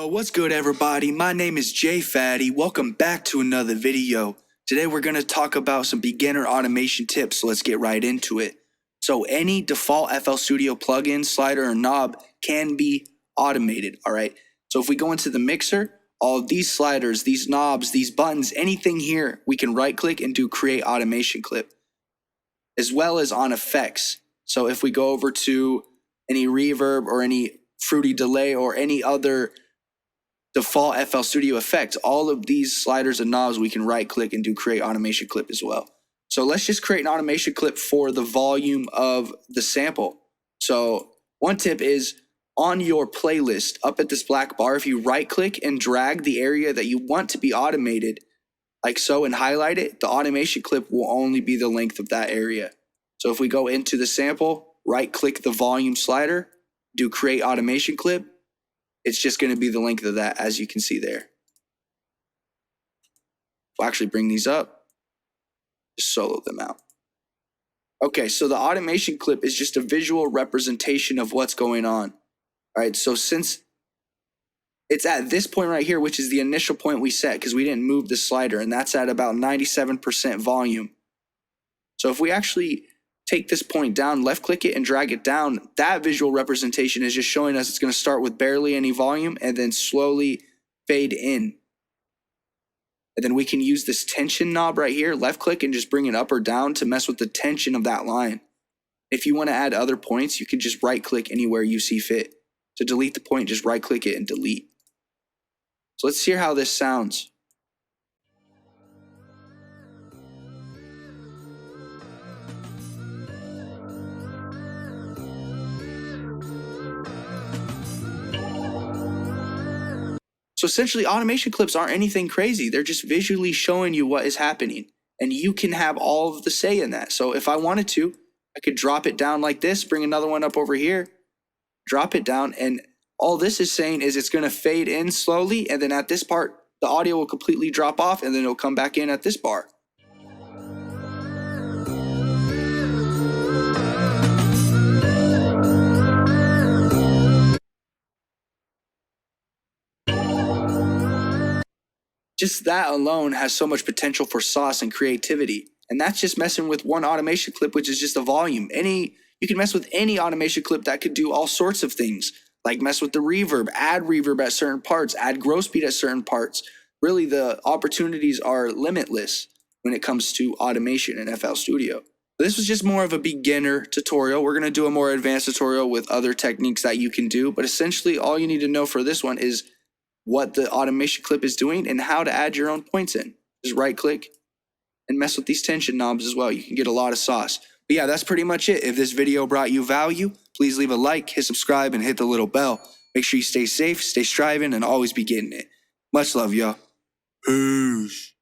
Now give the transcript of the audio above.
Yo, what's good everybody? My name is Jay Fatty. Welcome back to another video. Today we're going to talk about some beginner automation tips, so let's get right into it. So any default FL Studio plugin, slider, or knob can be automated, all right? So if we go into the mixer, all of these sliders, these knobs, these buttons, anything here, we can right click and do create automation clip, as well as on effects. So if we go over to any reverb or any fruity delay or any other default FL Studio effect, all of these sliders and knobs we can right click and do create automation clip as well. So let's just create an automation clip for the volume of the sample. So one tip is on your playlist up at this black bar, if you right click and drag the area that you want to be automated like so and highlight it, the automation clip will only be the length of that area. So if we go into the sample, right click the volume slider, do create automation clip, it's just going to be the length of that, as you can see there. We'll actually bring these up, just solo them out. Okay, so the automation clip is just a visual representation of what's going on. All right, so since it's at this point right here, which is the initial point we set because we didn't move the slider, and that's at about 97% volume. So if we actually take this point down, left click it and drag it down, that visual representation is just showing us it's going to start with barely any volume and then slowly fade in. And then we can use this tension knob right here, left click and just bring it up or down to mess with the tension of that line. If you want to add other points, you can just right click anywhere you see fit. To delete the point, just right click it and delete. So let's hear how this sounds. So essentially, automation clips aren't anything crazy. They're just visually showing you what is happening. And you can have all of the say in that. So if I wanted to, I could drop it down like this, bring another one up over here, drop it down. And all this is saying is it's going to fade in slowly. And then at this part, the audio will completely drop off and then it'll come back in at this bar. Just that alone has so much potential for sauce and creativity. And that's just messing with one automation clip, which is just a volume. You can mess with any automation clip that could do all sorts of things, like mess with the reverb, add reverb at certain parts, add gross beat at certain parts. Really, the opportunities are limitless when it comes to automation in FL Studio. This was just more of a beginner tutorial. We're going to do a more advanced tutorial with other techniques that you can do. But essentially, all you need to know for this one is what the automation clip is doing and how to add your own points in. Just right click and mess with these tension knobs as well. You can get a lot of sauce. But yeah, that's pretty much it. If this video brought you value, please leave a like, hit subscribe, and hit the little bell. Make sure you stay safe, stay striving, and always be getting it. Much love, y'all. Peace.